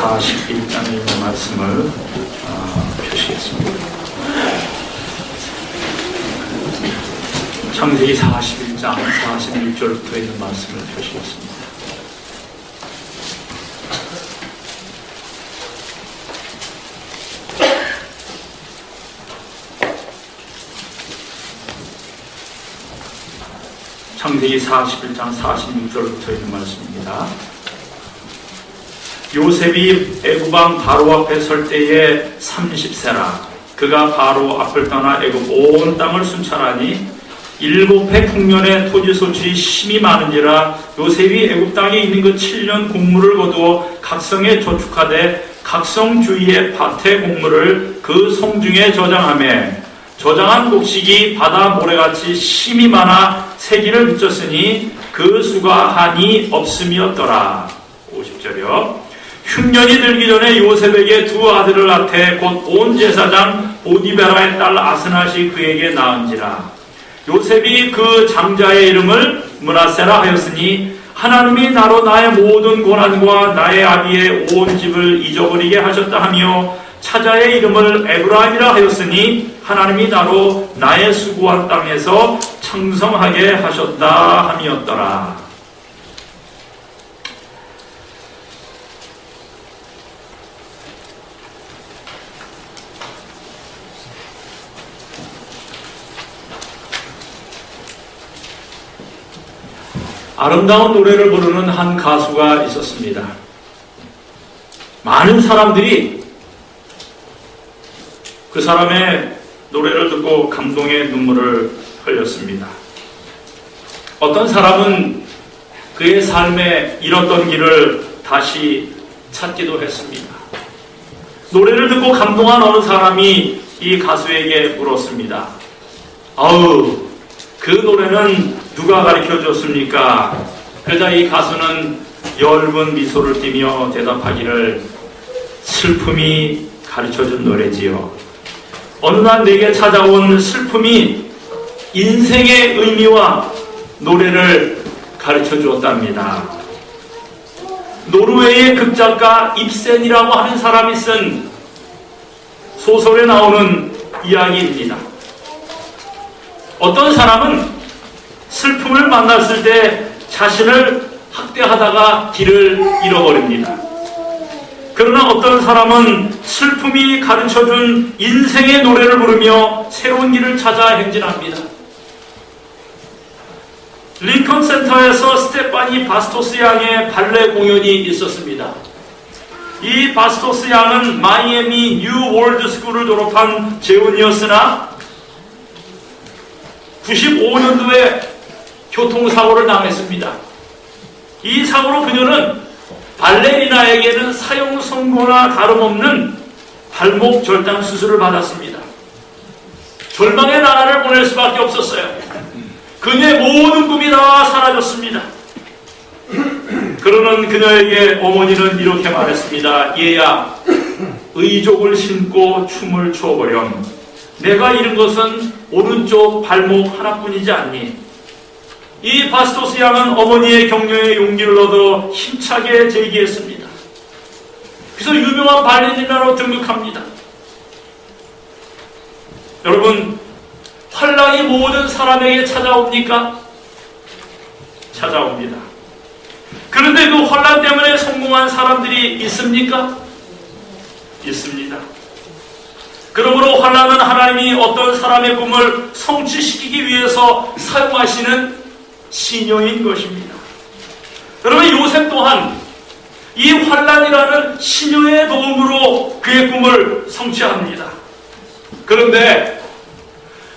41장에 있는 말씀을 펴시겠습니다. 창세기 41장 46절부터 있는 말씀을 펴시겠습니다. 창세기 41장 46절부터 있는 말씀입니다. 요셉이 애굽왕 바로 앞에 설 때에 30세라. 그가 바로 앞을 떠나 애굽 온 땅을 순찰하니 7해 풍년에 토지 소출이 심히 많은지라. 요셉이 애굽 땅에 있는 그 7년 곡물을 거두어 각성에 저축하되 각성 주위의 밭의 곡물을 그 성중에 저장하며 저장한 곡식이 바다 모래같이 심히 많아 세기를 미쳤으니 그 수가 한이 없음이었더라. 50절이요. 흉년이 들기 전에 요셉에게 두 아들을 낳되 곧 온 제사장 보디베라의 딸 아스낫이 그에게 낳은지라. 요셉이 그 장자의 이름을 므낫세라 하였으니 하나님이 나로 나의 모든 고난과 나의 아비의 온 집을 잊어버리게 하셨다 하며 차자의 이름을 에브라임이라 하였으니 하나님이 나로 나의 수고한 땅에서 창성하게 하셨다 함이었더라. 아름다운 노래를 부르는 한 가수가 있었습니다. 많은 사람들이 그 사람의 노래를 듣고 감동의 눈물을 흘렸습니다. 어떤 사람은 그의 삶에 잃었던 길을 다시 찾기도 했습니다. 노래를 듣고 감동한 어느 사람이 이 가수에게 물었습니다. 아우, 그 노래는 누가 가르쳐줬습니까? 그러자 이 가수는 엷은 미소를 띠며 대답하기를 슬픔이 가르쳐준 노래지요. 어느 날 내게 찾아온 슬픔이 인생의 의미와 노래를 가르쳐주었답니다. 노르웨이의 극작가 입센이라고 하는 사람이 쓴 소설에 나오는 이야기입니다. 어떤 사람은 슬픔을 만났을 때 자신을 학대하다가 길을 잃어버립니다. 그러나 어떤 사람은 슬픔이 가르쳐준 인생의 노래를 부르며 새로운 길을 찾아 행진합니다. 링컨 센터에서 스테파니 바스토스 양의 발레 공연이 있었습니다. 이 바스토스 양은 마이애미 뉴 월드 스쿨을 졸업한 재혼이었으나 95년도에 교통사고를 당했습니다. 이 사고로 그녀는 발레리나에게는 사형 선고나 다름없는 발목 절단 수술을 받았습니다. 절망의 나라를 보낼 수밖에 없었어요. 그녀의 모든 꿈이 다 사라졌습니다. 그러는 그녀에게 어머니는 이렇게 말했습니다. 얘야, 의족을 신고 춤을 춰보렴. 내가 잃은 것은 오른쪽 발목 하나뿐이지 않니? 이 바스토스 양은 어머니의 격려에 용기를 얻어 힘차게 제기했습니다. 그래서 유명한 발레리나로 등극합니다. 여러분, 환란이 모든 사람에게 찾아옵니까? 찾아옵니다. 그런데 그 환란 때문에 성공한 사람들이 있습니까? 있습니다. 그러므로 환란은 하나님이 어떤 사람의 꿈을 성취시키기 위해서 사용하시는 신용인 것입니다. 여러분, 요셉 또한 이 환란이라는 신용의 도움으로 그의 꿈을 성취합니다. 그런데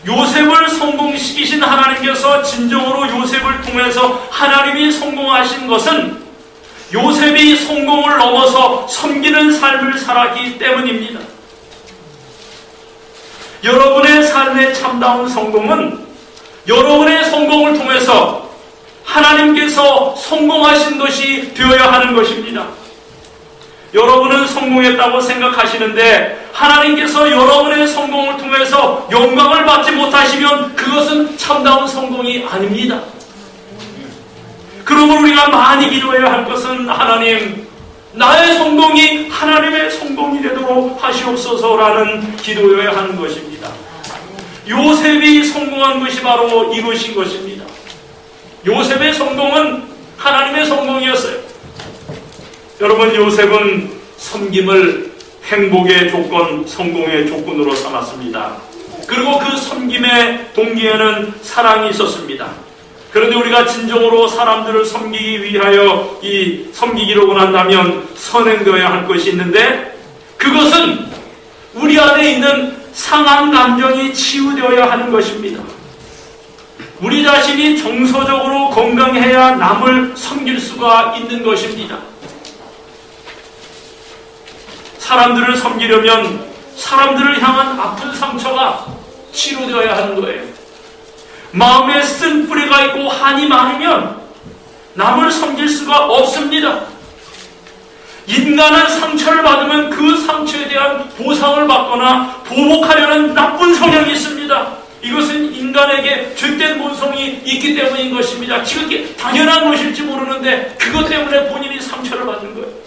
요셉을 성공시키신 하나님께서 진정으로 요셉을 통해서 하나님이 성공하신 것은 요셉이 성공을 넘어서 섬기는 삶을 살았기 때문입니다. 여러분의 삶의 참다운 성공은 여러분의 성공을 통해서 하나님께서 성공하신 것이 되어야 하는 것입니다. 여러분은 성공했다고 생각하시는데 하나님께서 여러분의 성공을 통해서 영광을 받지 못하시면 그것은 참다운 성공이 아닙니다. 그러므로 우리가 많이 기도해야 할 것은 하나님, 나의 성공이 하나님의 성공이 되도록 하시옵소서라는 기도여야 하는 것입니다. 요셉이 성공한 것이 바로 이것인 것입니다. 요셉의 성공은 하나님의 성공이었어요. 여러분, 요셉은 섬김을 행복의 조건, 성공의 조건으로 삼았습니다. 그리고 그 섬김의 동기에는 사랑이 있었습니다. 그런데 우리가 진정으로 사람들을 섬기기 위하여 섬기기로 한다면 선행되어야 할 것이 있는데, 그것은 우리 안에 있는 상한 감정이 치유되어야 하는 것입니다. 우리 자신이 정서적으로 건강해야 남을 섬길 수가 있는 것입니다. 사람들을 섬기려면 사람들을 향한 아픈 상처가 치료되어야 하는 거예요. 마음에 쓴 뿌리가 있고 한이 많으면 남을 섬길 수가 없습니다. 인간은 상처를 받으면 그 상처에 대한 보상을 받거나 보복하려는 나쁜 성향이 있습니다. 이것은 인간에게 죄된 본성이 있기 때문인 것입니다. 지극히 당연한 것일지 모르는데 그것 때문에 본인이 상처를 받는 거예요.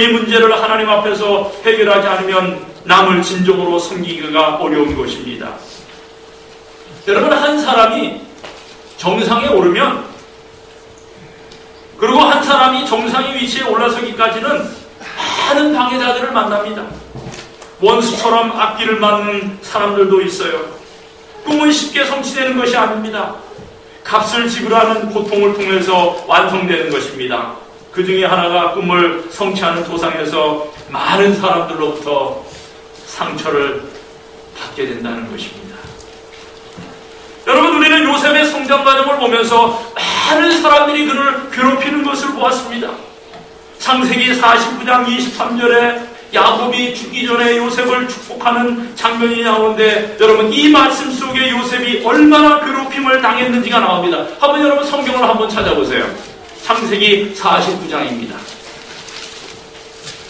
이 문제를 하나님 앞에서 해결하지 않으면 남을 진정으로 섬기기가 어려운 것입니다. 여러분, 한 사람이 정상에 오르면, 그리고 한 사람이 정상의 위치에 올라서기까지는 많은 방해자들을 만납니다. 원수처럼 앞길을 막는 사람들도 있어요. 꿈은 쉽게 성취되는 것이 아닙니다. 값을 지불하는 고통을 통해서 완성되는 것입니다. 그 중에 하나가 꿈을 성취하는 도상에서 많은 사람들로부터 상처를 받게 된다는 것입니다. 여러분, 우리는 요셉의 성장 과정을 보면서 많은 사람들이 그를 괴롭히는 것을 보았습니다. 창세기 49장 23절에 야곱이 죽기 전에 요셉을 축복하는 장면이 나오는데, 여러분, 이 말씀 속에 요셉이 얼마나 괴롭힘을 당했는지가 나옵니다. 한번 여러분 성경을 한번 찾아보세요. 창세기 49장입니다.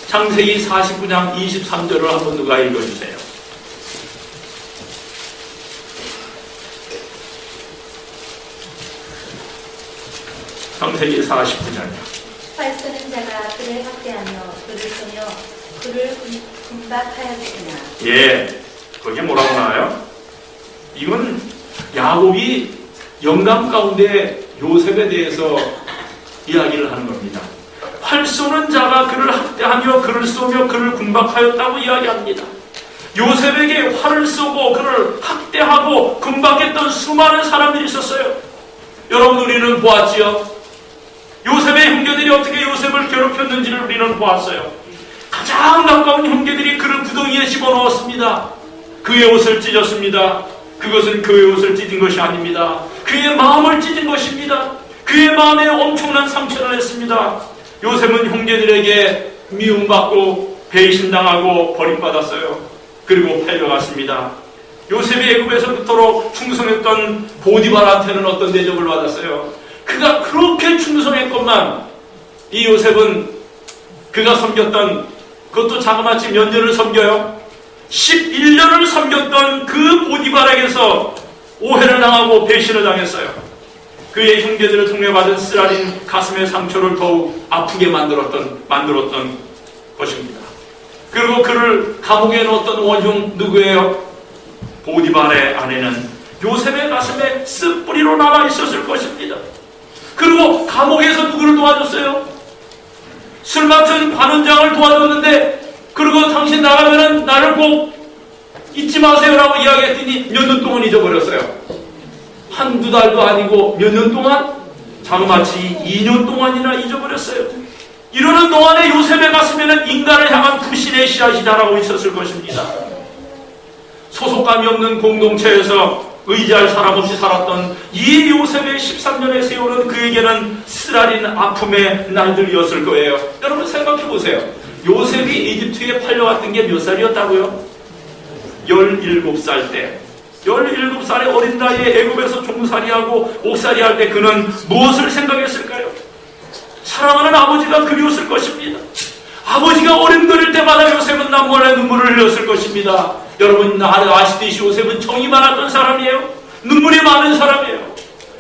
창세기 49장 23절을 한번 누가 읽어주세요. 창세기 49장이요. 활 쏘는 자가 그를 학대하며 그를 쏘며 그를 군박하였으나. 예, 거기에 뭐라고 나와요? 이건 야곱이 영감 가운데 요셉에 대해서 이야기를 하는 겁니다. 활 쏘는 자가 그를 학대하며 그를 쏘며 그를 군박하였다고 이야기합니다. 요셉에게 활을 쏘고 그를 학대하고 군박했던 수많은 사람들이 있었어요. 여러분, 우리는 보았지요. 요셉의 형제들이 어떻게 요셉을 괴롭혔는지를 우리는 보았어요. 가장 가까운 형제들이 그를 구덩이에 집어넣었습니다. 그의 옷을 찢었습니다. 그것은 그의 옷을 찢은 것이 아닙니다. 그의 마음을 찢은 것입니다. 그의 마음에 엄청난 상처를 했습니다. 요셉은 형제들에게 미움받고 배신당하고 버림받았어요. 그리고 팔려갔습니다. 요셉이 애굽에서 그토록 충성했던 보디발한테는 어떤 대접을 받았어요? 그가 그렇게 충성했건만 이 요셉은 그가 섬겼던, 그것도 자그마치 몇 년을 섬겨요? 11년을 섬겼던 그 보디발에게서 오해를 당하고 배신을 당했어요. 그의 형제들을 통해 받은 쓰라린 가슴의 상처를 더욱 아프게 만들었던 것입니다. 그리고 그를 감옥에 넣었던 원흉 누구예요? 보디발의 아내는 요셉의 가슴에 쓴뿌리로 남아 있었을 것입니다. 그리고 감옥에서 누구를 도와줬어요? 술 맡은 관원장을 도와줬는데, 그리고 당신 나가면은 나를 꼭 잊지 마세요라고 이야기했더니 몇 년 동안 잊어버렸어요. 한두 달도 아니고 몇 년 동안? 자그마치 2년 동안이나 잊어버렸어요. 이러는 동안에 요셉의 가슴에는 인간을 향한 불신의 씨앗이 자라고 있었을 것입니다. 소속감이 없는 공동체에서 의지할 사람 없이 살았던 이 요셉의 13년의 세월은 그에게는 쓰라린 아픔의 날들이었을 거예요. 여러분 생각해 보세요. 요셉이 이집트에 팔려갔던 게 몇 살이었다고요? 17살 때. 17살의 어린 나이에 애굽에서 종살이하고 옥살이할 때 그는 무엇을 생각했을까요? 사랑하는 아버지가 그리웠을 것입니다. 아버지가 어림돌일 때마다 요셉은 남몰래 눈물을 흘렸을 것입니다. 여러분 아시듯이 요셉은 정이 많았던 사람이에요. 눈물이 많은 사람이에요.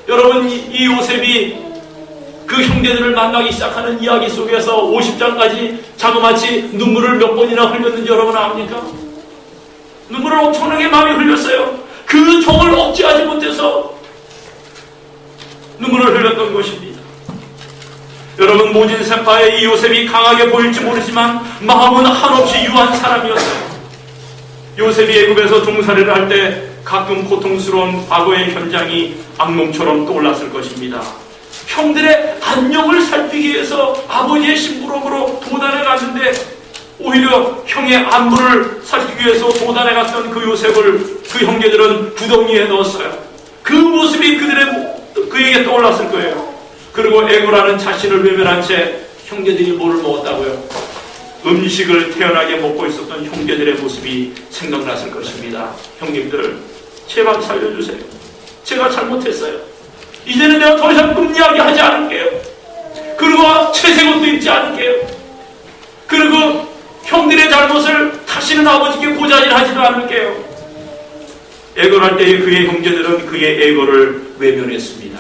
여러분 이 요셉이 그 형제들을 만나기 시작하는 이야기 속에서 50장까지 자그마치 눈물을 몇 번이나 흘렸는지 여러분 압니까? 눈물을 엄청나게 많이 흘렸어요. 그 종을 억제하지 못해서 눈물을 흘렸던 것입니다. 여러분, 모진 세파의 이 요셉이 강하게 보일지 모르지만 마음은 한없이 유한 사람이었어요. 요셉이 애굽에서 종살이를 할 때 가끔 고통스러운 과거의 현장이 악몽처럼 떠올랐을 것입니다. 형들의 안녕을 살피기 위해서 아버지의 심부름으로 도단에 갔는데 오히려 형의 안부를 살피기 위해서 도단에 갔던 그 요셉을 그 형제들은 구덩이에 넣었어요. 그 모습이 그에게 떠올랐을 거예요. 그리고 애고라는 자신을 외면한 채 형제들이 뭐를 먹었다고요? 음식을 태연하게 먹고 있었던 형제들의 모습이 생각났을 것입니다. 형님들, 제발 살려주세요. 제가 잘못했어요. 이제는 내가 더 이상 꿈이야기 하지 않을게요. 그리고 채색 옷도 입지 않을게요. 그리고 형들의 잘못을 다시는 아버지께 고자질하지도 않을게요. 애걸할 때에 그의 형제들은 그의 애걸을 외면했습니다.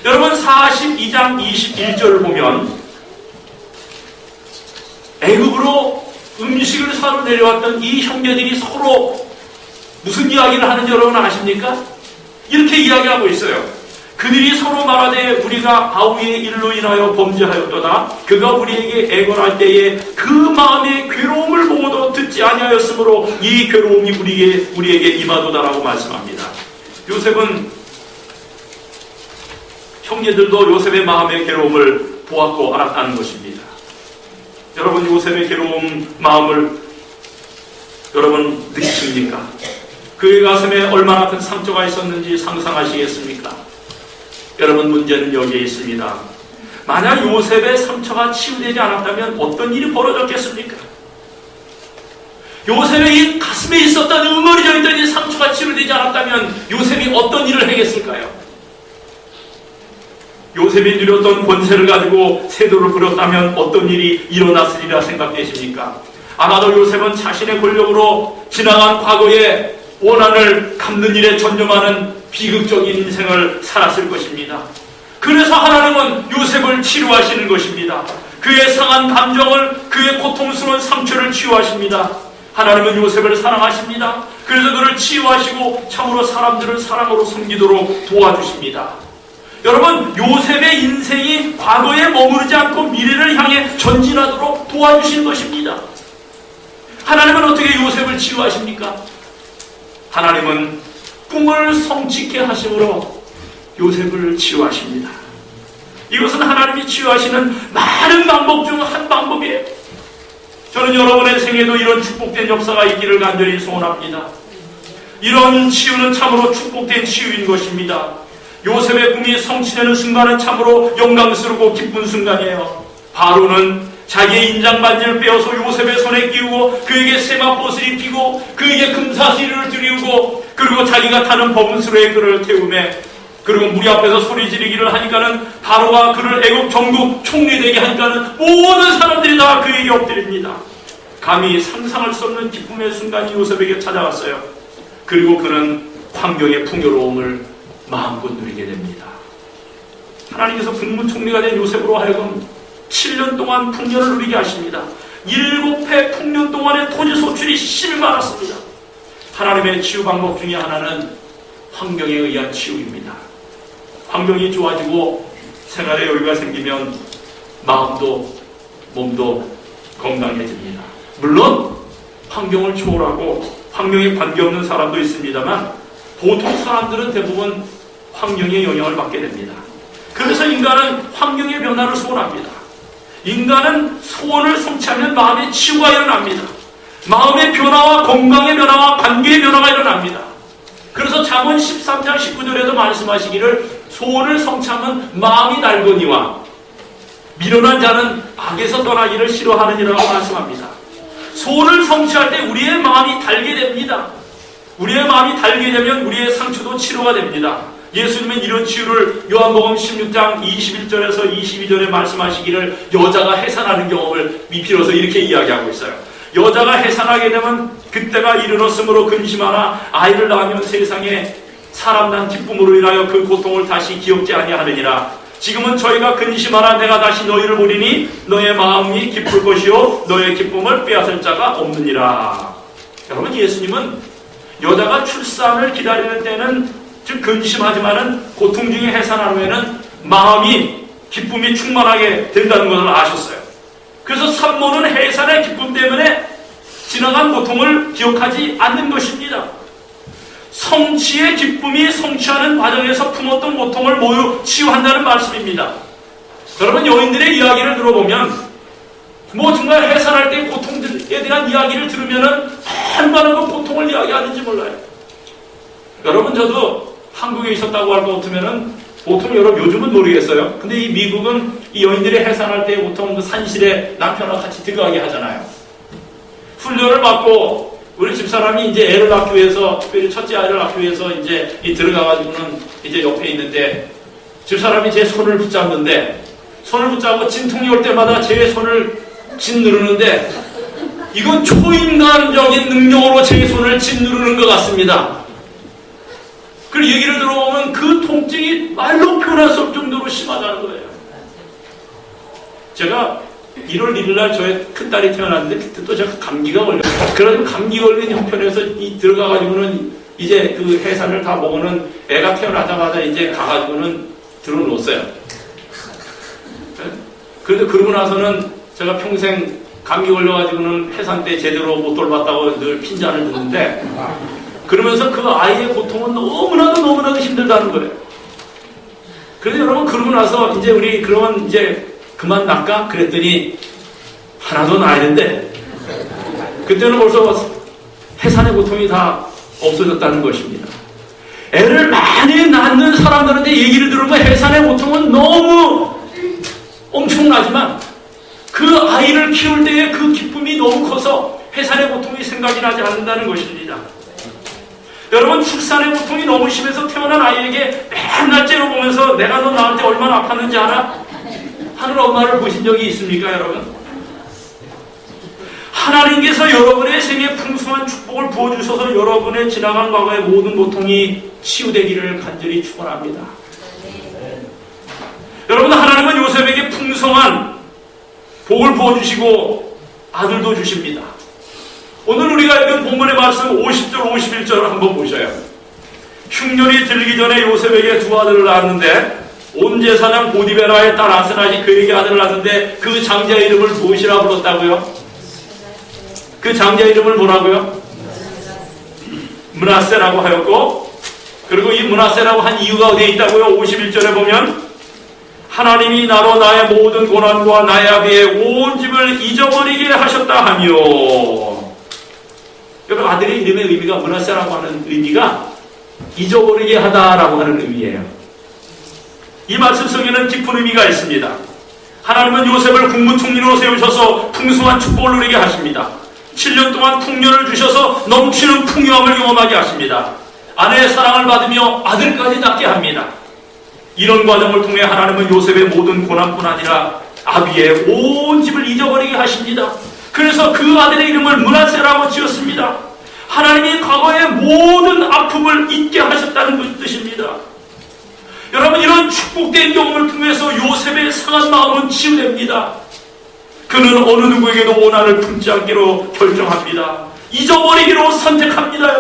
여러분, 42장 21절을 보면 애굽으로 음식을 사러 내려왔던 이 형제들이 서로 무슨 이야기를 하는지 여러분 아십니까? 이렇게 이야기하고 있어요. 그들이 서로 말하되 우리가 아우의 일로 인하여 범죄하였도다. 그가 우리에게 애걸할 때에 그 마음의 괴로움을 보고도 듣지 아니하였으므로 이 괴로움이 우리에게 임하도다라고 말씀합니다. 요셉은 형제들도 요셉의 마음의 괴로움을 보았고 알았다는 것입니다. 여러분, 요셉의 괴로움 마음을 여러분 느끼십니까? 그의 가슴에 얼마나 큰 상처가 있었는지 상상하시겠습니까? 여러분, 문제는 여기에 있습니다. 만약 요셉의 상처가 치유되지 않았다면 어떤 일이 벌어졌겠습니까? 요셉의 이 가슴에 있었던 응어리져 있던 이 상처가 치유되지 않았다면 요셉이 어떤 일을 하겠을까요? 요셉이 누렸던 권세를 가지고 세도를 부렸다면 어떤 일이 일어났으리라 생각되십니까? 아마도 요셉은 자신의 권력으로 지나간 과거의 원한을 갚는 일에 전념하는 비극적인 인생을 살았을 것입니다. 그래서 하나님은 요셉을 치료하시는 것입니다. 그의 상한 감정을, 그의 고통스러운 상처를 치유하십니다. 하나님은 요셉을 사랑하십니다. 그래서 그를 치유하시고 참으로 사람들을 사랑으로 섬기도록 도와주십니다. 여러분, 요셉의 인생이 과거에 머무르지 않고 미래를 향해 전진하도록 도와주신 것입니다. 하나님은 어떻게 요셉을 치유하십니까? 하나님은 꿈을 성취케 하심으로 요셉을 치유하십니다. 이것은 하나님이 치유하시는 많은 방법 중 한 방법이에요. 저는 여러분의 생에도 이런 축복된 역사가 있기를 간절히 소원합니다. 이런 치유는 참으로 축복된 치유인 것입니다. 요셉의 꿈이 성취되는 순간은 참으로 영광스럽고 기쁜 순간이에요. 바로는 자기의 인장반지를 빼어서 요셉의 손에 끼우고 그에게 세마포옷을 입히고 그에게 금사시리를 드리우고 그리고 자기가 타는 버분스러의 그를 태우매 그리고 무리 앞에서 소리 지르기를 하니까는 바로가 그를 애국 전국 총리되게 하니까는 모든 사람들이 다 그에게 엎드립니다. 감히 상상할 수 없는 기쁨의 순간이 요셉에게 찾아왔어요. 그리고 그는 환경의 풍요로움을 마음껏 누리게 됩니다. 하나님께서 국무총리가 된 요셉으로 하여금 7년 동안 풍년을 누리게 하십니다. 7해 풍년 동안의 토지 소출이 심히 많았습니다. 하나님의 치유 방법 중에 하나는 환경에 의한 치유입니다. 환경이 좋아지고 생활에 여유가 생기면 마음도 몸도 건강해집니다. 물론 환경을 초월하고 환경에 관계없는 사람도 있습니다만 보통 사람들은 대부분 환경의 영향을 받게 됩니다. 그래서 인간은 환경의 변화를 소원합니다. 인간은 소원을 성취하면 마음의 치유가 일어납니다. 마음의 변화와 건강의 변화와 관계의 변화가 일어납니다. 그래서 잠언 13장 19절에도 말씀하시기를 소원을 성취하면 마음이 달거니와 미련한 자는 악에서 떠나기를 싫어하느니라고 말씀합니다. 소원을 성취할 때 우리의 마음이 달게 됩니다. 우리의 마음이 달게 되면 우리의 상처도 치료가 됩니다. 예수님은 이런 치유를 요한복음 16장 21절에서 22절에 말씀하시기를 여자가 해산하는 경험을 미필어서 이렇게 이야기하고 있어요. 여자가 해산하게 되면 그때가 이르렀으므로 근심하나 아이를 낳으면 세상에 사람 난 기쁨으로 인하여 그 고통을 다시 기억지 아니하느니라. 지금은 저희가 근심하라. 내가 다시 너희를 보리니 너의 마음이 기쁠 것이요 너의 기쁨을 빼앗을 자가 없느니라. 여러분, 예수님은 여자가 출산을 기다리는 때는 좀 근심하지만은 고통 중에 해산한 후에는 마음이 기쁨이 충만하게 된다는 것을 아셨어요. 그래서 산모는 해산의 기쁨 때문에 지나간 고통을 기억하지 않는 것입니다. 성취의 기쁨이 성취하는 과정에서 품었던 고통을 모두 치유한다는 말씀입니다. 여러분, 여인들의 이야기를 들어보면 정말 해산할 때의 고통들에 대한 이야기를 들으면 얼마나 그 고통을 이야기하는지 몰라요. 여러분, 저도 한국에 있었다고 할 것 같으면 보통 여러분 요즘은 모르겠어요. 근데 이 미국은 이 여인들이 해산할 때 보통 그 산실에 남편과 같이 들어가게 하잖아요. 훈련을 받고 우리 집사람이 이제 애를 낳기 위해서, 특별히 첫째 아이를 낳기 위해서 이제 들어가가지고는 이제 옆에 있는데 집사람이 제 손을 붙잡는데 손을 붙잡고 진통이 올 때마다 제 손을 짓누르는데 이건 초인간적인 능력으로 제 손을 짓누르는 것 같습니다. 그 얘기를 들어보면 그 통증이 말로 표현할 수 없을 정도로 심하다는 거예요. 제가 1월 1일 날 저의 큰딸이 태어났는데 그때 또 제가 감기가 걸렸어요. 그래서 감기 걸린 형편에서 들어가가지고는 이제 그 해산을 다 먹어는 애가 태어나자마자 이제 가가지고는 들어놓았어요. 그런데 그러고 나서는 제가 평생 감기 걸려가지고는 해산 때 제대로 못 돌봤다고 늘 핀잔을 듣는데 그러면서 그 아이의 고통은 너무나도 힘들다는 거예요. 그런데 여러분, 그러고 나서 이제 우리 그러면 이제 그만 낫까? 그랬더니 하나도 나았는데 그때는 벌써 해산의 고통이 다 없어졌다는 것입니다. 애를 많이 낳는 사람들한테 얘기를 들으면 해산의 고통은 너무 엄청나지만 그 아이를 키울 때의 그 기쁨이 너무 커서 해산의 고통이 생각이 나지 않는다는 것입니다. 여러분, 출산의 고통이 너무 심해서 태어난 아이에게 맨날 째려보면서 내가 너 낳을 때 얼마나 아팠는지 알아? 하늘 엄마를 보신 적이 있습니까, 여러분? 하나님께서 여러분의 생에 풍성한 축복을 부어주셔서 여러분의 지나간 과거의 모든 고통이 치유되기를 간절히 축원합니다. 여러분, 하나님은 요셉에게 풍성한 복을 부어주시고 아들도 주십니다. 오늘 우리가 읽은 본문의 말씀 50절 51절을 한번 보셔요. 흉년이 들기 전에 요셉에게 두 아들을 낳았는데 온 제사장 보디베라의 딸 아스낫이 그에게 아들을 낳았는데 그 장자 이름을 무엇이라 불렀다고요? 그 장자 이름을 뭐라고요? 므낫세라고 하였고, 그리고 이 므낫세라고 한 이유가 어디에 있다고요? 51절에 보면 하나님이 나로 나의 모든 고난과 나의 아비의 온 집을 잊어버리게 하셨다 하며, 여러분, 아들의 이름의 의미가 므낫세라고 하는 의미가 잊어버리게 하다라고 하는 의미예요. 이 말씀 속에는 깊은 의미가 있습니다. 하나님은 요셉을 국무총리로 세우셔서 풍성한 축복을 누리게 하십니다. 7년 동안 풍년을 주셔서 넘치는 풍요함을 경험하게 하십니다. 아내의 사랑을 받으며 아들까지 낳게 합니다. 이런 과정을 통해 하나님은 요셉의 모든 고난뿐 아니라 아비의 온 집을 잊어버리게 하십니다. 그래서 그 아들의 이름을 므낫세라고 지었습니다. 하나님이 과거의 모든 아픔을 잊게 하셨다는 뜻입니다. 여러분, 이런 축복된 경험을 통해서 요셉의 상한 마음은 치유됩니다. 그는 어느 누구에게도 원한을 품지 않기로 결정합니다. 잊어버리기로 선택합니다.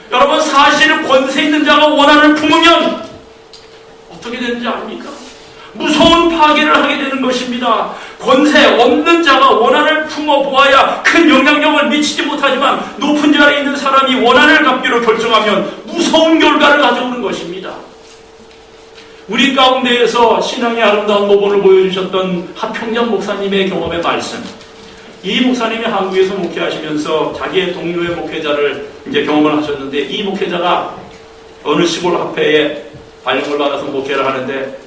여러분, 사실 권세 있는 자가 원한을 품으면 어떻게 되는지 압니까? 무서운 파괴를 하게 되는 것입니다. 권세 없는 자가 원한을 품어보아야 큰 영향력을 미치지 못하지만 높은 자리에 있는 사람이 원한을 갚기로 결정하면 무서운 결과를 가져오는 것입니다. 우리 가운데에서 신앙의 아름다운 모범을 보여주셨던 하평장 목사님의 경험의 말씀. 이 목사님이 한국에서 목회하시면서 자기의 동료의 목회자를 이제 경험을 하셨는데, 이 목회자가 어느 시골 합회에 발령을 받아서 목회를 하는데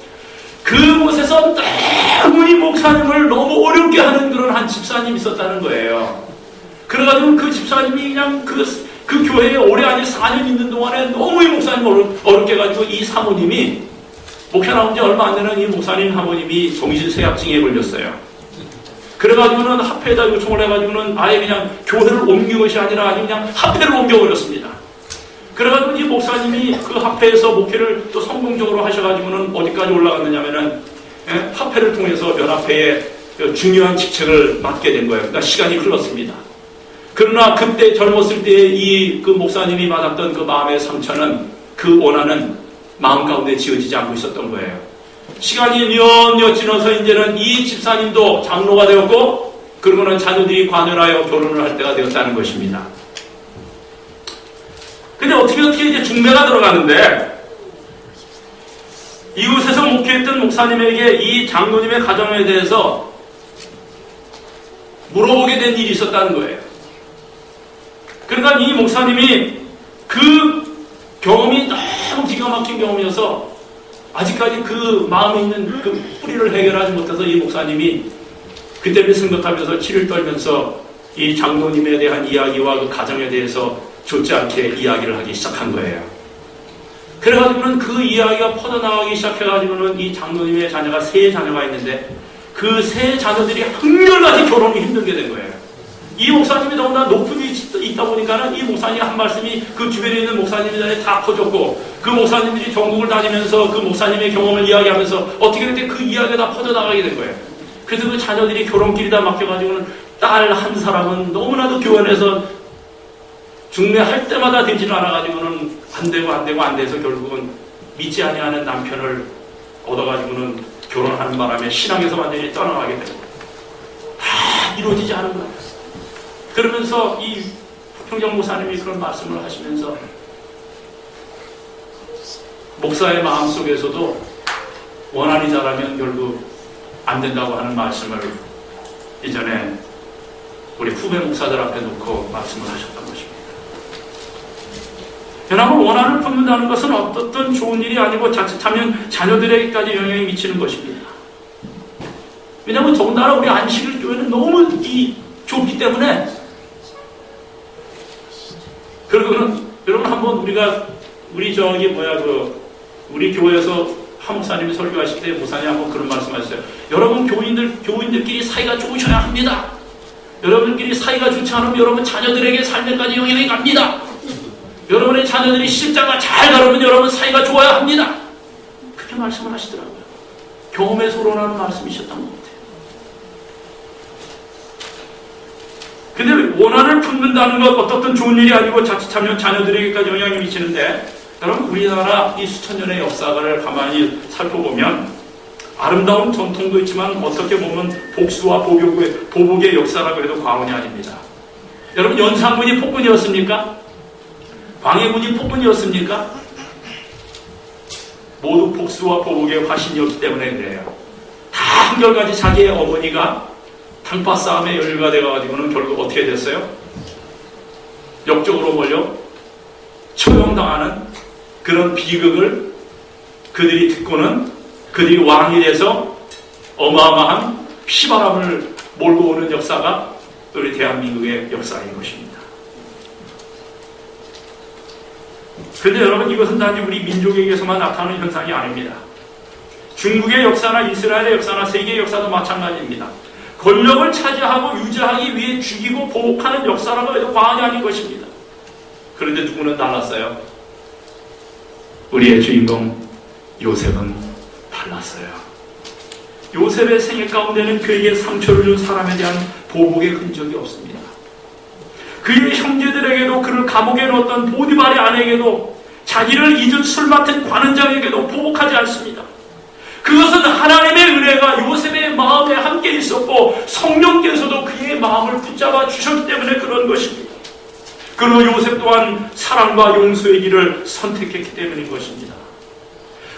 그곳에서 너무 이 목사님을 너무 어렵게 하는 그런 한 집사님이 있었다는 거예요. 그래가지고 그 집사님이 그냥 그 교회에 오래 아니 4년 있는 동안에 너무 이 목사님을 어렵게 해가지고 이 사모님이 목회 나온 지 얼마 안 되는 이 목사님 사모님이 정신쇠약증에 걸렸어요. 그래가지고는 합회에다 요청을 해가지고는 아예 그냥 교회를 옮긴 것이 아니라 아주 그냥 합회를 옮겨버렸습니다. 그래가지고 이 목사님이 그 합회에서 목회를 또 성공적으로 하셔가지고는 어디까지 올라갔느냐면은 합회를 통해서 연합회에 중요한 직책을 맡게 된 거예요. 그러니까 시간이 흘렀습니다. 그러나 그때 젊었을 때 그 목사님이 받았던 그 마음의 상처는, 그 원한은 마음 가운데 지어지지 않고 있었던 거예요. 시간이 몇 지나서 이제는 이 집사님도 장로가 되었고, 그러고는 자녀들이 관여하여 결혼을 할 때가 되었다는 것입니다. 근데 어떻게 이제 중매가 들어가는데, 이곳에서 목회했던 목사님에게 이 장로님의 가정에 대해서 물어보게 된 일이 있었다는 거예요. 그러니까 이 목사님이 그 경험이 너무 기가 막힌 경험이어서 아직까지 그 마음에 있는 그 뿌리를 해결하지 못해서 이 목사님이 그때를 생각하면서 치를 떨면서 이 장로님에 대한 이야기와 그 가정에 대해서 좋지 않게 이야기를 하기 시작한 거예요. 그래가지고는 그 이야기가 퍼져나가기 시작해가지고는 이 장로님의 자녀가 3자녀가 있는데 그 3자녀들이 한결같이 결혼이 힘들게 된 거예요. 이 목사님이 너무나 높은 위치에 있다 보니까는 이 목사님이 한 말씀이 그 주변에 있는 목사님들에 다 퍼졌고, 그 목사님들이 전국을 다니면서 그 목사님의 경험을 이야기하면서 어떻게 그때 그 이야기가 다 퍼져나가게 된 거예요. 그래서 그 자녀들이 결혼길이 다 막혀가지고는 딸 한 사람은 너무나도 교원에서 중매할 때마다 되지는 않아가지고는 안 돼서 결국은 믿지 아니하는 남편을 얻어가지고는 결혼하는 바람에 신앙에서 완전히 떠나가게 되고 다 이루어지지 않은 거예요. 그러면서 이 평정 목사님이 그런 말씀을 하시면서 목사의 마음속에서도 원한이 자라면 결국 안 된다고 하는 말씀을 이전에 우리 후배 목사들 앞에 놓고 말씀을 하셨던 것입니다. 여러분, 원한을 품는다는 것은 어떤 좋은 일이 아니고 자칫하면 자녀들에게까지 영향이 미치는 것입니다. 왜냐하면 더군다나 우리 안식일 교회는 너무 좁기 때문에. 그리고는 여러분, 한번 우리 교회에서 한 목사님이 설교하실 때 목사님 한번 그런 말씀하셨어요. 여러분 교인들끼리 사이가 좋으셔야 합니다. 여러분들끼리 사이가 좋지 않으면 여러분 자녀들에게 삶에까지 영향이 갑니다. 여러분의 자녀들이 십자가 잘 가려면 여러분 사이가 좋아야 합니다. 그렇게 말씀을 하시더라고요. 경험에서 우러나는 말씀이셨던 것 같아요. 근데 원한을 품는다는 것 어떻든 좋은 일이 아니고 자칫하면 자녀들에게까지 영향이 미치는데, 여러분 우리나라 이 수천 년의 역사를 가만히 살펴보면 아름다운 전통도 있지만 어떻게 보면 복수와 보복의 역사라고 해도 과언이 아닙니다. 여러분, 연산군이 폭군이었습니까? 광해군이 폭군이었습니까? 모두 복수와 보복의 화신이었기 때문에 그래요. 다 한결같이 자기의 어머니가 당파 싸움에 연루가 되어가지고는 결국 어떻게 됐어요? 역적으로 몰려 처형당하는 그런 비극을 그들이 듣고는 그들이 왕이 돼서 어마어마한 피바람을 몰고 오는 역사가 우리 대한민국의 역사인 것입니다. 그런데 여러분, 이것은 단지 우리 민족에게서만 나타나는 현상이 아닙니다. 중국의 역사나 이스라엘의 역사나 세계의 역사도 마찬가지입니다. 권력을 차지하고 유지하기 위해 죽이고 보복하는 역사라고 해도 과언이 아닌 것입니다. 그런데 누구는 달랐어요? 우리의 주인공 요셉은 달랐어요. 요셉의 생애 가운데는 그에게 상처를 준 사람에 대한 보복의 흔적이 없습니다. 그의 형제들에게도, 그를 감옥에 넣었던 보디발의 아내에게도, 자기를 잊은 술 맡은 관원장에게도 보복하지 않습니다. 그것은 하나님의 은혜가 요셉의 마음에 함께 있었고 성령께서도 그의 마음을 붙잡아 주셨기 때문에 그런 것입니다. 그리고 요셉 또한 사랑과 용서의 길을 선택했기 때문인 것입니다.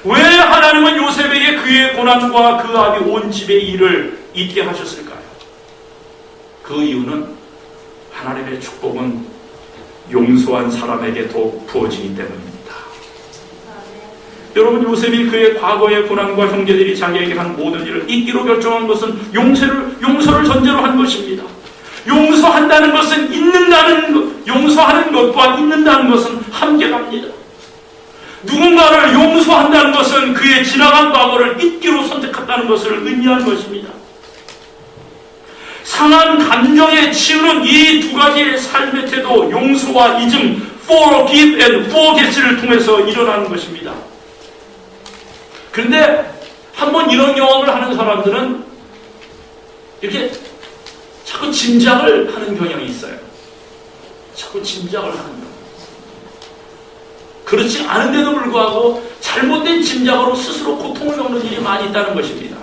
왜 하나님은 요셉에게 그의 고난과 그 아비 온 집의 일을 잊게 하셨을까요? 그 이유는 하나님의 축복은 용서한 사람에게도 부어지기 때문입니다. 여러분, 요셉이 그의 과거의 고난과 형제들이 자기에게 한 모든 일을 잊기로 결정한 것은 용서를 전제로 한 것입니다. 용서한다는 것은 용서하는 것과 잊는다는 것은 함께 갑니다. 누군가를 용서한다는 것은 그의 지나간 과거를 잊기로 선택했다는 것을 의미하는 것입니다. 상한 감정에 치우는 이 두 가지의 삶의 태도, 용서와 잊음, forgive and forget를 통해서 일어나는 것입니다. 그런데 한번 이런 경험을 하는 사람들은 이렇게 자꾸 짐작을 하는 경향이 있어요. 자꾸 짐작을 하는 거예요. 그렇지 않은데도 불구하고 잘못된 짐작으로 스스로 고통을 겪는 일이 많이 있다는 것입니다.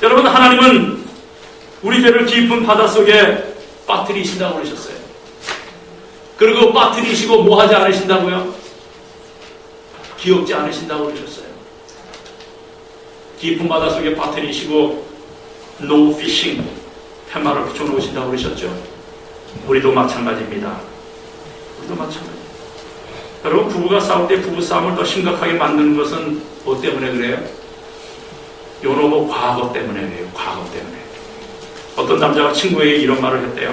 여러분, 하나님은 우리 죄를 깊은 바닷속에 빠뜨리신다고 그러셨어요. 그리고 빠뜨리시고 뭐 하지 않으신다고요? 기억지 않으신다고 그러셨어요. 깊은 바닷속에 빠뜨리시고 no fishing 팻말을 붙여놓으신다고 그러셨죠. 우리도 마찬가지입니다. 우리도 마찬가지. 여러분, 부부가 싸울 때 부부싸움을 더 심각하게 만드는 것은 뭐 때문에 그래요? 요놈의 과거 때문에 그래요. 과거 때문에. 어떤 남자가 친구에게 이런 말을 했대요.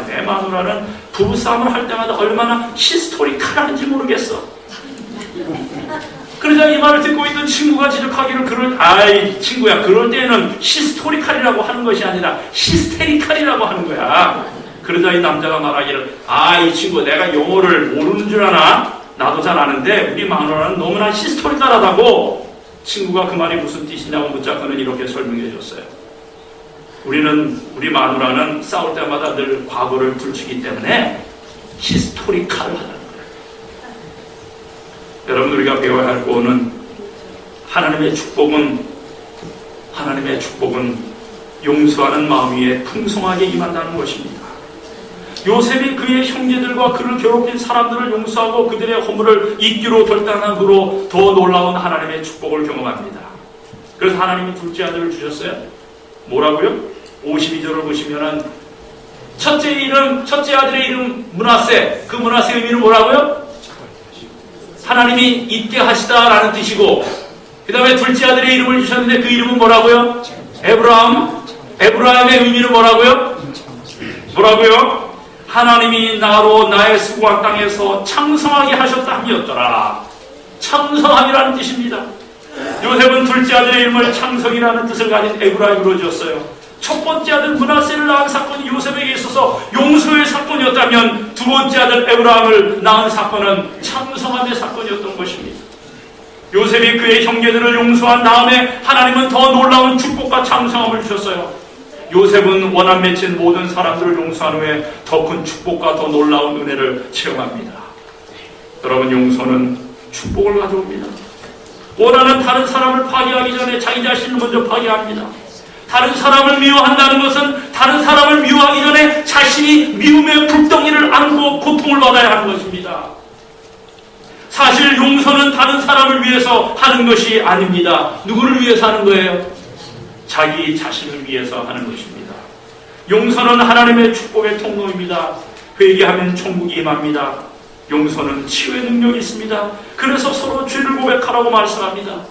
내 마누라는 부부싸움을 할 때마다 얼마나 히스토리컬한지 모르겠어. 그러자 이 말을 듣고 있던 친구가 지적하기를 친구야, 그럴 때는 히스토리컬이라고 하는 것이 아니라 히스테리컬이라고 하는 거야. 그러자 이 남자가 말하기를 이 친구 내가 영어를 모르는 줄 아나? 나도 잘 아는데 우리 마누라는 너무나 히스토리컬하다고. 친구가 그 말이 무슨 뜻이냐고 묻자 그는 이렇게 설명해 줬어요. 우리 마누라는 싸울 때마다 늘 과거를 들추기 때문에 히스토리컬하다는 거예요. 여러분, 우리가 배워야 할 거는 하나님의 축복은 용서하는 마음 위에 풍성하게 임한다는 것입니다. 요셉이 그의 형제들과 그를 괴롭힌 사람들을 용서하고 그들의 허물을 잊기로 결단한 후로 더 놀라운 하나님의 축복을 경험합니다. 그래서 하나님이 둘째 아들을 주셨어요. 뭐라고요? 52절을 보시면은 첫째 아들의 이름 므낫세. 그 므낫세의 의미는 뭐라고요? 하나님이 잊게 하시다라는 뜻이고, 그 다음에 둘째 아들의 이름을 주셨는데 그 이름은 뭐라고요? 에브라임의 의미는 뭐라고요? 하나님이 나로 나의 수고한 땅에서 창성하게 하셨다 함이었더라. 창성함이라는 뜻입니다. 요셉은 둘째 아들의 이름을 창성이라는 뜻을 가진 에브라임으로 지었어요. 첫 번째 아들 므낫세를 낳은 사건이 요셉에게 있어서 용서의 사건이었다면 두 번째 아들 에브라임을 낳은 사건은 창성함의 사건이었던 것입니다. 요셉이 그의 형제들을 용서한 다음에 하나님은 더 놀라운 축복과 창성함을 주셨어요. 요셉은 원한 맺힌 모든 사람들을 용서한 후에 더 큰 축복과 더 놀라운 은혜를 체험합니다. 여러분, 용서는 축복을 가져옵니다. 원하는 다른 사람을 파괴하기 전에 자기 자신을 먼저 파괴합니다. 다른 사람을 미워한다는 것은 다른 사람을 미워하기 전에 자신이 미움의 불덩이를 안고 고통을 받아야 하는 것입니다. 사실 용서는 다른 사람을 위해서 하는 것이 아닙니다. 누구를 위해서 하는 거예요? 자기 자신을 위해서 하는 것입니다. 용서는 하나님의 축복의 통로입니다. 회개하면 천국이 임합니다. 용서는 치유의 능력이 있습니다. 그래서 서로 죄를 고백하라고 말씀합니다.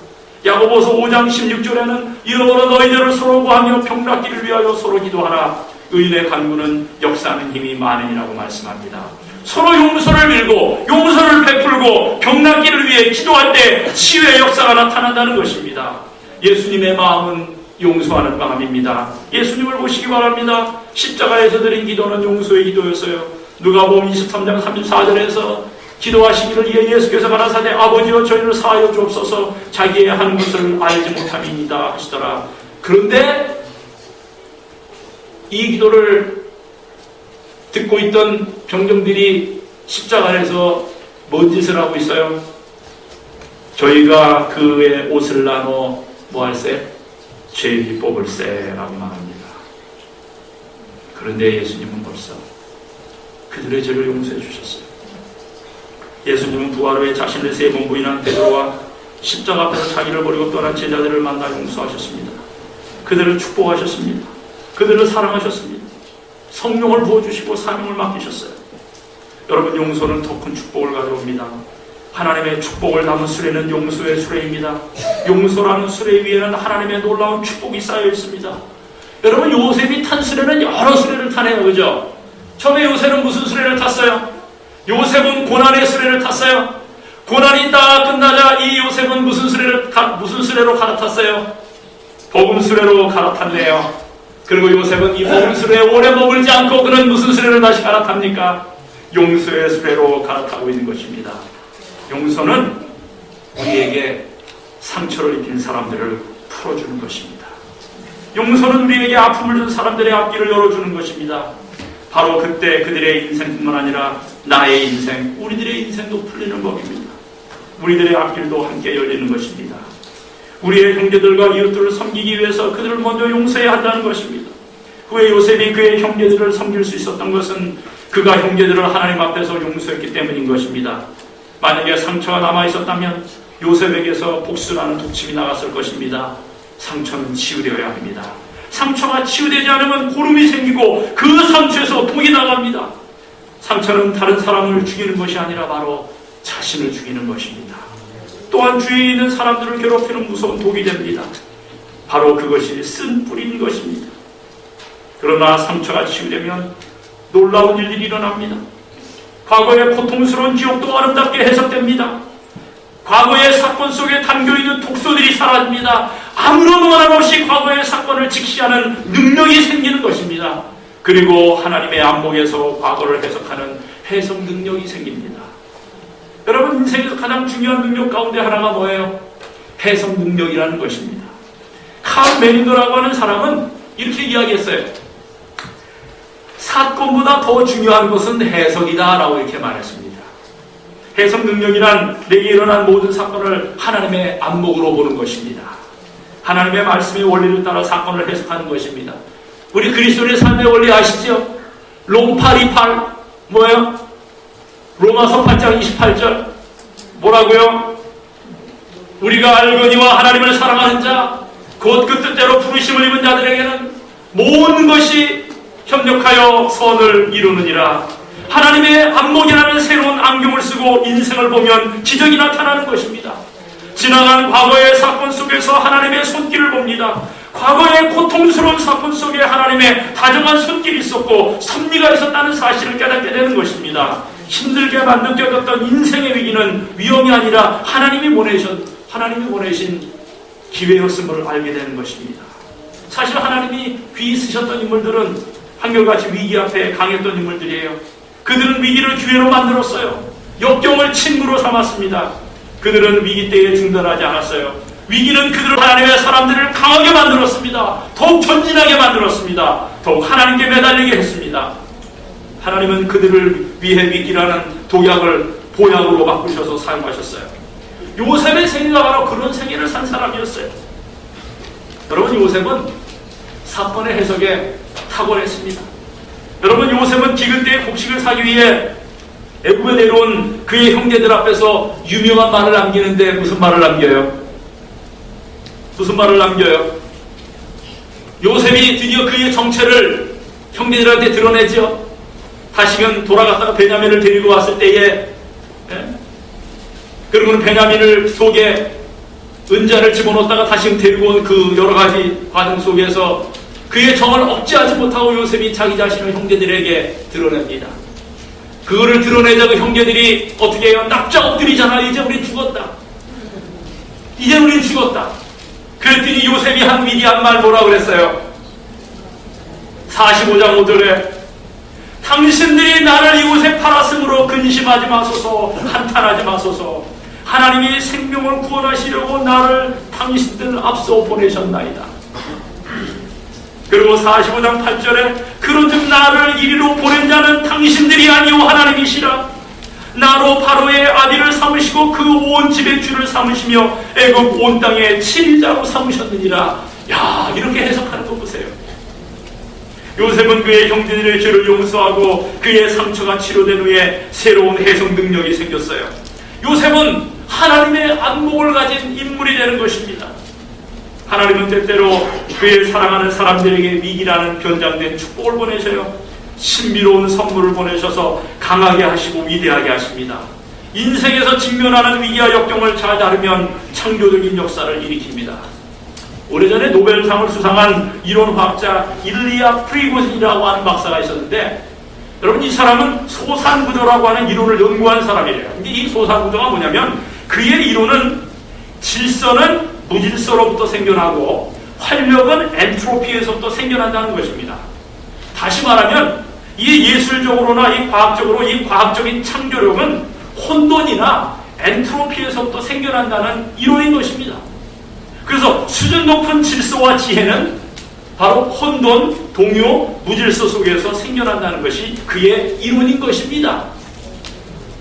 야고보서 5장 16절에는 이러므로 너희들을 서로 구하며 병낫기를 위하여 서로 기도하라. 의인의 간구는 역사하는 힘이 많으니라고 말씀합니다. 서로 용서를 빌고 용서를 베풀고 병낫기를 위해 기도할 때 치유의 역사가 나타난다는 것입니다. 예수님의 마음은 용서하는 마음입니다. 예수님을 보시기 바랍니다. 십자가에서 드린 기도는 용서의 기도였어요. 누가복음 23장 34절에서 기도하시기를 예수께서 가라사대 아버지여 저희를 사하여 주옵소서 자기의 하는 것을 알지 못함이니이다 하시더라. 그런데 이 기도를 듣고 있던 병정들이 십자가에서 뭔 짓을 하고 있어요? 저희가 그의 옷을 나눠 뭐 할세? 죄를 뽑을세라고 말합니다. 그런데 예수님은 벌써 그들의 죄를 용서해 주셨어요. 예수님은 부활 후에 자신을 3번 부인한 베드로와 십자가 앞에서 자기를 버리고 떠난 제자들을 만나 용서하셨습니다. 그들을 축복하셨습니다. 그들을 사랑하셨습니다. 성령을 부어주시고 사명을 맡기셨어요. 여러분, 용서는 더 큰 축복을 가져옵니다. 하나님의 축복을 담은 수레는 용서의 수레입니다. 용서라는 수레 위에는 하나님의 놀라운 축복이 쌓여 있습니다. 여러분, 요셉이 탄 수레는 여러 수레를 타네요. 그죠? 처음에 요셉은 무슨 수레를 탔어요? 요셉은 고난의 수레를 탔어요. 고난이 다 끝나자 이 요셉은 무슨 수레로 갈아탔어요? 복음 수레로 갈아탔네요. 그리고 요셉은 이 먹을 수레에 오래 머물지 않고 그는 무슨 수레를 다시 갈아탑니까? 용서의 수레로 갈아타고 있는 것입니다. 용서는 우리에게 상처를 입힌 사람들을 풀어주는 것입니다. 용서는 우리에게 아픔을 준 사람들의 앞길을 열어주는 것입니다. 바로 그때 그들의 인생뿐만 아니라 나의 인생, 우리들의 인생도 풀리는 법입니다. 우리들의 앞길도 함께 열리는 것입니다. 우리의 형제들과 이웃들을 섬기기 위해서 그들을 먼저 용서해야 한다는 것입니다. 후에 요셉이 그의 형제들을 섬길 수 있었던 것은 그가 형제들을 하나님 앞에서 용서했기 때문인 것입니다. 만약에 상처가 남아있었다면 요셉에게서 복수라는 독침이 나갔을 것입니다. 상처는 치유되어야 합니다. 상처가 치유되지 않으면 고름이 생기고 그 상처에서 독이 나갑니다. 상처는 다른 사람을 죽이는 것이 아니라 바로 자신을 죽이는 것입니다. 또한 주위에 있는 사람들을 괴롭히는 무서운 독이 됩니다. 바로 그것이 쓴 뿌리인 것입니다. 그러나 상처가 치유되면 놀라운 일들이 일어납니다. 과거의 고통스러운 기억도 아름답게 해석됩니다. 과거의 사건 속에 담겨있는 독소들이 사라집니다. 아무런 원한 없이 과거의 사건을 직시하는 능력이 생기는 것입니다. 그리고 하나님의 안목에서 과거를 해석하는 해석 능력이 생깁니다. 여러분, 인생에서 가장 중요한 능력 가운데 하나가 뭐예요? 해석 능력이라는 것입니다. 칼 메린더라고 하는 사람은 이렇게 이야기했어요. 사건보다 더 중요한 것은 해석이다 라고 이렇게 말했습니다. 해석 능력이란 내게 일어난 모든 사건을 하나님의 안목으로 보는 것입니다. 하나님의 말씀의 원리를 따라 사건을 해석하는 것입니다. 우리 그리스도의 삶의 원리 아시죠? 롬 8:28 뭐예요? 로마서 8장 28절 뭐라고요? 우리가 알거니와 하나님을 사랑하는 자 곧 그 뜻대로 부르심을 입은 자들에게는 모든 것이 협력하여 선을 이루느니라. 하나님의 안목이라는 새로운 안경을 쓰고 인생을 보면 기적이 나타나는 것입니다. 지나간 과거의 사건 속에서 하나님의 손길을 봅니다. 과거의 고통스러운 사건 속에 하나님의 다정한 손길이 있었고 섭리가 있었다는 사실을 깨닫게 되는 것입니다. 힘들게만 느껴졌던 인생의 위기는 위험이 아니라 하나님이 보내신 기회였음을 알게 되는 것입니다. 사실 하나님이 귀히 쓰셨던 인물들은 한결같이 위기 앞에 강했던 인물들이에요. 그들은 위기를 기회로 만들었어요. 역경을 친구로 삼았습니다. 그들은 위기 때에 중단하지 않았어요. 위기는 그들을 하나님의 사람들을 강하게 만들었습니다. 더욱 전진하게 만들었습니다. 더욱 하나님께 매달리게 했습니다. 하나님은 그들을 위해 위기라는 독약을 보약으로 바꾸셔서 사용하셨어요. 요셉의 생애가 바로 그런 생애를 산 사람이었어요. 여러분, 요셉은 사건의 해석에 탁월했습니다. 여러분, 요셉은 기근 때의 곡식을 사기 위해 애굽에 내려온 그의 형제들 앞에서 유명한 말을 남기는데 무슨 말을 남겨요? 무슨 말을 남겨요? 요셉이 드디어 그의 정체를 형제들한테 드러내죠. 다시금 돌아갔다가 베냐민을 데리고 왔을 때에 그리고는 베냐민을 속에 은자를 집어넣었다가 다시금 데리고 온 그 여러 가지 과정 속에서 그의 정을 억제하지 못하고 요셉이 자기 자신을 형제들에게 드러냅니다. 그거를 드러내자 그 형제들이 어떻게 해요? 납작 엎드리잖아. 이제 우린 죽었다. 이제 우린 죽었다. 그랬더니 요셉이 한 위대한 말 뭐라고 그랬어요? 45장 5절에 당신들이 나를 이곳에 팔았으므로 근심하지 마소서, 한탄하지 마소서. 하나님이 생명을 구원하시려고 나를 당신들 앞서 보내셨나이다. 그리고 45장 8절에 그런즉 나를 이리로 보낸 자는 당신들이 아니오 하나님이시라. 나로 바로의 아비를 삼으시고 그 온 집의 주를 삼으시며 애굽 온 땅의 친자로 삼으셨느니라. 야, 이렇게 해석하는 거 보세요. 요셉은 그의 형제들의 죄를 용서하고 그의 상처가 치료된 후에 새로운 해석 능력이 생겼어요. 요셉은 하나님의 안목을 가진 인물이 되는 것입니다. 하나님은 때때로 그의 사랑하는 사람들에게 위기라는 변장된 축복을 보내셔요. 신비로운 선물을 보내셔서 강하게 하시고 위대하게 하십니다. 인생에서 직면하는 위기와 역경을 잘 다루면 창조적인 역사를 일으킵니다. 오래전에 노벨상을 수상한 이론화학자 일리아 프리고진이라고 하는 박사가 있었는데, 여러분, 이 사람은 소산구조라고 하는 이론을 연구한 사람이에요. 근데 이 소산구조가 뭐냐면 그의 이론은 질서는 무질서로부터 생겨나고 활력은 엔트로피에서부터 생겨난다는 것입니다. 다시 말하면 이 예술적으로나 이 과학적으로 이 과학적인 창조력은 혼돈이나 엔트로피에서부터 생겨난다는 이론인 것입니다. 그래서 수준 높은 질서와 지혜는 바로 혼돈, 동요, 무질서 속에서 생겨난다는 것이 그의 이론인 것입니다.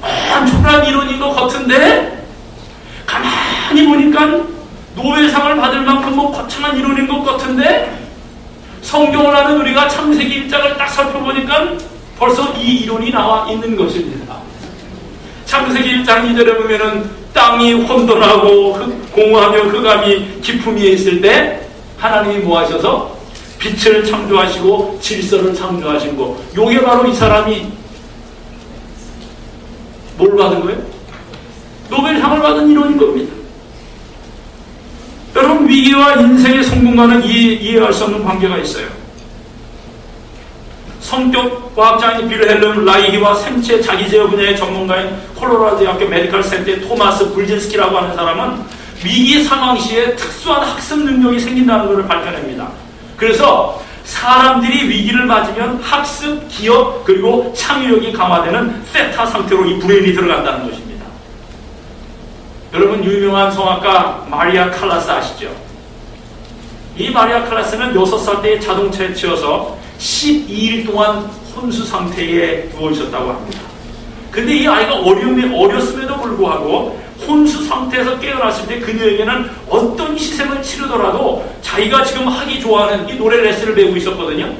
엄청난 이론인 것 같은데 가만히 보니까 노벨상을 받을 만큼 거창한 이론인 것 같은데 성경을 하는 우리가 창세기 1장을 딱 살펴보니까 벌써 이 이론이 나와 있는 것입니다. 창세기 1장 2절에 보면은 땅이 혼돈하고 공허하며 흑암이 깊음이 있을 때 하나님이 뭐 하셔서 빛을 창조하시고 질서를 창조하신 거. 요게 바로 이 사람이 뭘 받은 거예요? 노벨상을 받은 이론인 겁니다. 여러분, 위기와 인생의 성공과는 이해할 수 없는 관계가 있어요. 성격 과학자인 빌헬름 라이히와 생체 자기제어 분야의 전문가인 콜로라도 대학교 메디컬 센터의 토마스 불진스키라고 하는 사람은 위기 상황 시에 특수한 학습 능력이 생긴다는 것을 발견합니다. 그래서 사람들이 위기를 맞으면 학습, 기억, 그리고 창의력이 강화되는 세타 상태로 이 브레인이 들어간다는 것입니다. 여러분, 유명한 성악가 마리아 칼라스 아시죠? 이 마리아 칼라스는 6살 때 자동차에 치여서 12일 동안 혼수 상태에 누워 있었다고 합니다. 근데 이 아이가 어렸음에도 불구하고 혼수 상태에서 깨어났을 때 그녀에게는 어떤 희생을 치르더라도 자기가 지금 하기 좋아하는 이 노래 레슨을 배우고 있었거든요.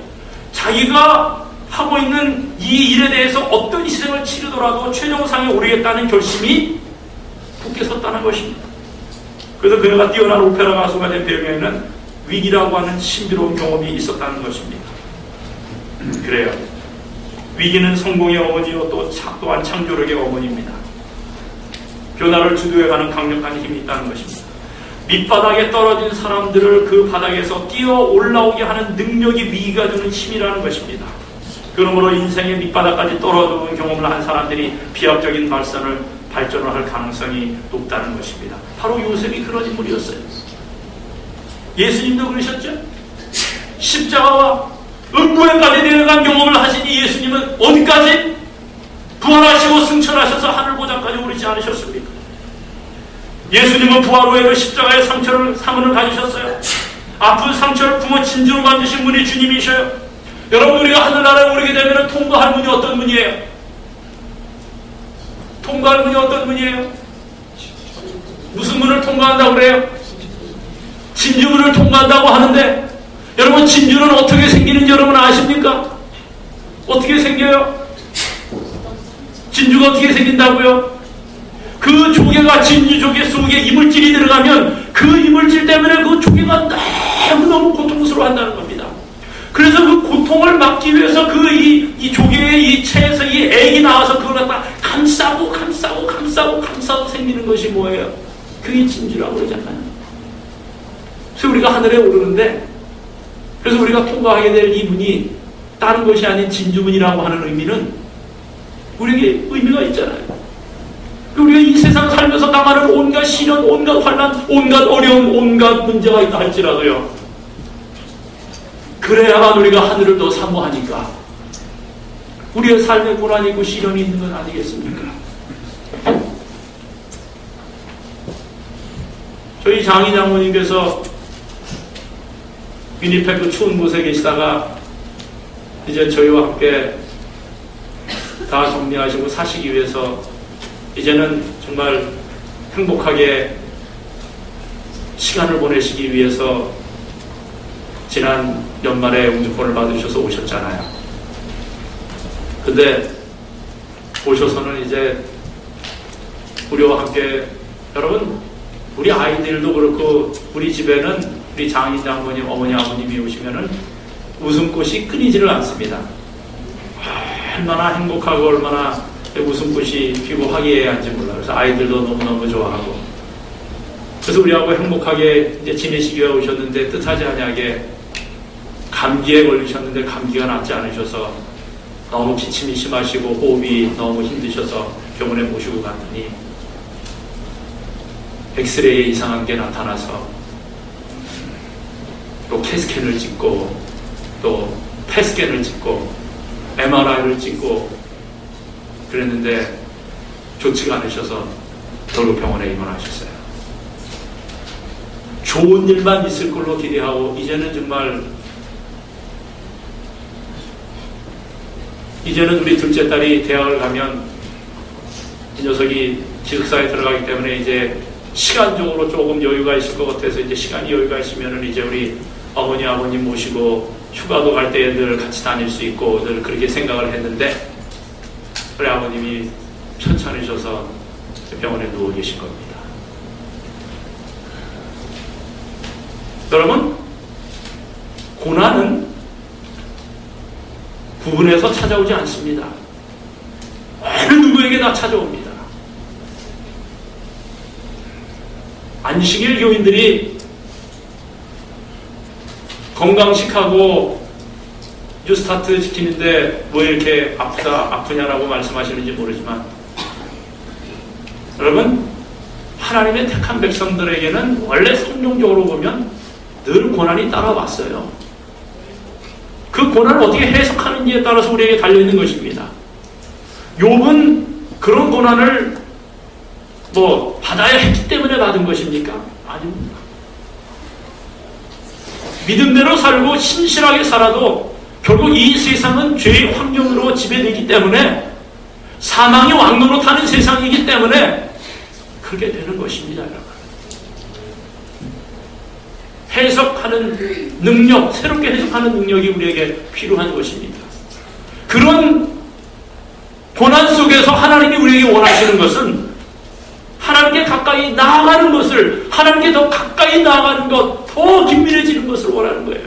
자기가 하고 있는 이 일에 대해서 어떤 희생을 치르더라도 최정상에 오르겠다는 결심이 굳게 섰다는 것입니다. 그래서 그녀가 뛰어난 오페라 가수가 된 배경에는 위기라고 하는 신비로운 경험이 있었다는 것입니다. 그래요. 위기는 성공의 어머니요 또한 창조력의 어머니입니다. 변화를 주도해가는 강력한 힘이 있다는 것입니다. 밑바닥에 떨어진 사람들을 그 바닥에서 뛰어 올라오게 하는 능력이 위기가 주는 힘이라는 것입니다. 그러므로 인생의 밑바닥까지 떨어진 경험을 한 사람들이 비약적인 발전을 할 가능성이 높다는 것입니다. 바로 요셉이 그런 인물이었어요. 예수님도 그러셨죠? 십자가와 음부에까지 내려간 경험을 하신 이 예수님은 어디까지? 부활하시고 승천하셔서 하늘보좌까지 오르지 않으셨습니까? 예수님은 부활 후에도 십자가의 상처를 사문을 가지셨어요. 아픈 상처를 품어 진주로 만드신 분이 주님이셔요. 여러분, 우리가 하늘나라에 오르게 되면 통과할 문이 어떤 문이에요? 통과할 문이 어떤 문이에요? 무슨 문을 통과한다고 그래요? 진주문을 통과한다고 하는데 여러분, 진주는 어떻게 생기는지 여러분 아십니까? 어떻게 생겨요? 진주가 어떻게 생긴다고요? 그 조개가 진주 조개 속에 이물질이 들어가면 그 이물질 때문에 그 조개가 너무너무 고통스러워한다는 겁니다. 그래서 그 고통을 막기 위해서 이 조개의 이 체에서 이 액이 나와서 그걸 갖다 감싸고 생기는 것이 뭐예요? 그게 진주라고 그러잖아요. 그래서 우리가 하늘에 오르는데, 그래서 우리가 통과하게 될 이 문이 다른 것이 아닌 진주문이라고 하는 의미는 우리에게 의미가 있잖아요. 우리가 이 세상 살면서 당하는 온갖 시련, 온갖 환난, 온갖 어려움, 온갖 문제가 있다 할지라도요, 그래야만 우리가 하늘을 더 사모하니까 우리의 삶에 고난이 있고 시련이 있는 건 아니겠습니까? 저희 장인 장모님께서 위니페그 추운 곳에 계시다가 이제 저희와 함께 다 정리하시고 사시기 위해서 이제는 정말 행복하게 시간을 보내시기 위해서 지난 연말에 우주권을 받으셔서 오셨잖아요. 근데 오셔서는 이제 우리와 함께, 여러분, 우리 아이들도 그렇고 우리 집에는 우리 장인 장모님, 어머니, 아버님이 오시면은 웃음꽃이 끊이지를 않습니다. 얼마나 행복하고 얼마나 웃음꽃이 피고 화기애애한지 몰라요. 그래서 아이들도 너무너무 좋아하고. 그래서 우리하고 행복하게 이제 지내시기 위해 오셨는데 뜻하지 아니하게 감기에 걸리셨는데 감기가 낫지 않으셔서 너무 기침이 심하시고 호흡이 너무 힘드셔서 병원에 모시고 갔더니 엑스레이에 이상한 게 나타나서 또 캐스캔을 찍고 또 펫스캔을 찍고 MRI를 찍고 그랬는데 좋지가 않으셔서 결국 병원에 입원하셨어요. 좋은 일만 있을 걸로 기대하고 이제는 우리 둘째 딸이 대학을 가면 이 녀석이 기숙사에 들어가기 때문에 이제 시간적으로 조금 여유가 있을 것 같아서 이제 시간이 여유가 있으면은 이제 우리 어머니 아버님 모시고 휴가도 갈 때 늘 같이 다닐 수 있고 늘 그렇게 생각을 했는데 우리 아버님이 편찮으셔서 병원에 누워 계신 겁니다. 여러분, 고난은 부분에서 찾아오지 않습니다. 어느 누구에게 다 찾아옵니다. 안식일 교인들이 건강식하고 뉴스타트 지키는데 뭐 이렇게 아프냐라고 말씀하시는지 모르지만 여러분, 하나님의 택한 백성들에게는 원래 성경적으로 보면 늘 고난이 따라왔어요. 그 고난을 어떻게 해석하는지에 따라서 우리에게 달려있는 것입니다. 욥은 그런 고난을 받아야 했기 때문에 받은 것입니까? 아닙니다. 믿음대로 살고 신실하게 살아도 결국 이 세상은 죄의 환경으로 지배되기 때문에 사망의 왕노로 타는 세상이기 때문에 그렇게 되는 것입니다. 여러분. 해석하는 능력, 새롭게 해석하는 능력이 우리에게 필요한 것입니다. 그런 고난 속에서 하나님이 우리에게 원하시는 것은 하나님께 가까이 나아가는 것을, 하나님께 더 가까이 나아가는 것, 더 긴밀해지는 것을 원하는 거예요.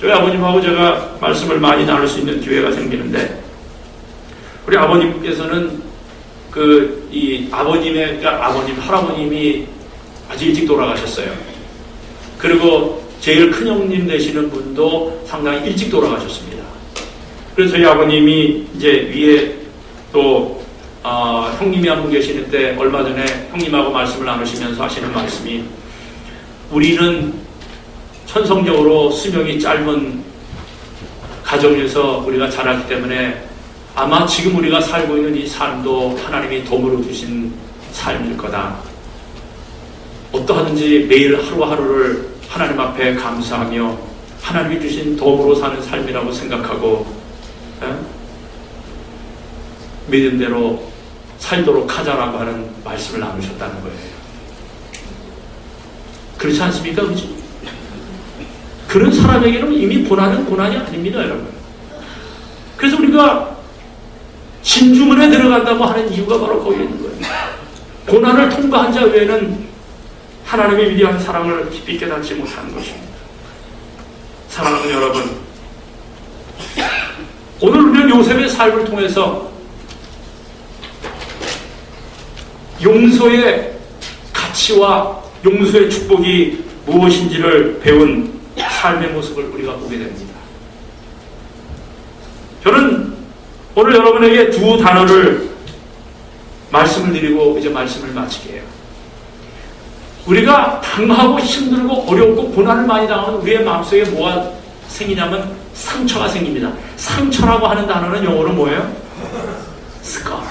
저희 아버님하고 제가 말씀을 많이 나눌 수 있는 기회가 생기는데 우리 아버님께서는 할아버님이 아주 일찍 돌아가셨어요. 그리고 제일 큰 형님 되시는 분도 상당히 일찍 돌아가셨습니다. 그래서 저희 아버님이 이제 위에 또 형님이 한 분 계시는데 얼마 전에 형님하고 말씀을 나누시면서 하시는 말씀이 우리는 천성적으로 수명이 짧은 가정에서 우리가 자랐기 때문에 아마 지금 우리가 살고 있는 이 삶도 하나님이 덤으로 주신 삶일 거다. 어떠하든지 매일 하루하루를 하나님 앞에 감사하며 하나님이 주신 덤으로 사는 삶이라고 생각하고 믿음대로 살도록 하자라고 하는 말씀을 나누셨다는 거예요. 그렇지 않습니까? 그렇지? 그런 사람에게는 이미 고난은 고난이 아닙니다, 여러분. 그래서 우리가 진주문에 들어간다고 하는 이유가 바로 거기에 있는 거예요. 고난을 통과한 자 외에는 하나님의 위대한 사랑을 깊이 깨닫지 못하는 것입니다. 사랑하는 여러분, 오늘 우리는 요셉의 삶을 통해서 용서의 가치와 용서의 축복이 무엇인지를 배운 삶의 모습을 우리가 보게 됩니다. 저는 오늘 여러분에게 두 단어를 말씀을 드리고 이제 말씀을 마치게 해요. 우리가 당하고 힘들고 어렵고 고난을 많이 당하면 우리의 마음속에 뭐가 생기냐면 상처가 생깁니다. 상처라고 하는 단어는 영어로 뭐예요? scar.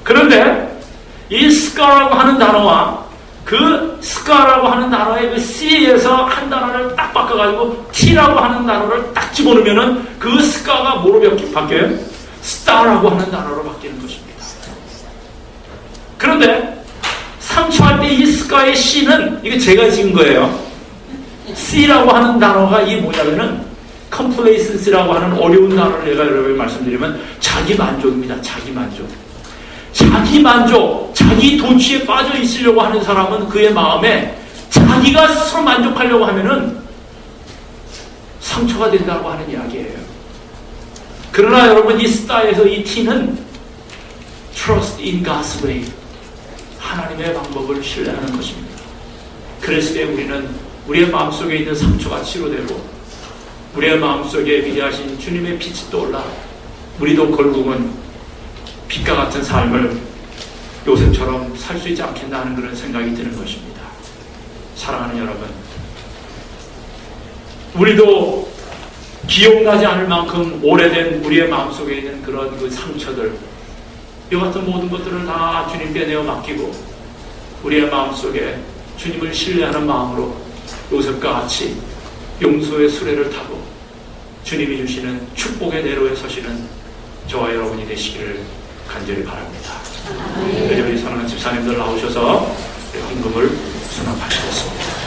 그런데 이 scar라고 하는 단어와 그 scar라고 하는 단어의 그 C에서 한 단어를 딱 바꿔가지고 T라고 하는 단어를 딱 집어넣으면은 그 scar가 뭐로 바뀌어요? star라고 하는 단어로 바뀌는 것입니다. 그런데 상처할 때 이 scar의 C는 이게 제가 지은 거예요. C라고 하는 단어가 이게 뭐냐면은 complacency라고 하는 어려운 단어를 내가 여러분에게 말씀드리면 자기만족입니다. 자기만족, 자기 도취에 빠져 있으려고 하는 사람은 그의 마음에 자기가 스스로 만족하려고 하면은 상처가 된다고 하는 이야기예요. 그러나 여러분 이 스타에서 이 T는 trust in God's way, 하나님의 방법을 신뢰하는 것입니다. 그랬을 때 우리는 우리의 마음속에 있는 상처가 치료되고 우리의 마음속에 위대하신 주님의 빛이 떠올라 우리도 결국은 빛과 같은 삶을 요셉처럼 살 수 있지 않겠나 하는 그런 생각이 드는 것입니다. 사랑하는 여러분, 우리도 기억나지 않을 만큼 오래된 우리의 마음속에 있는 그런 그 상처들, 이와 같은 모든 것들을 다 주님께 내어 맡기고 우리의 마음속에 주님을 신뢰하는 마음으로 요셉과 같이 용서의 수레를 타고 주님이 주시는 축복의 대로에 서시는 저와 여러분이 되시기를 간절히 바랍니다. 그래서 우리 사랑하는 집사님들 나오셔서 헌금을 수납하시겠습니다.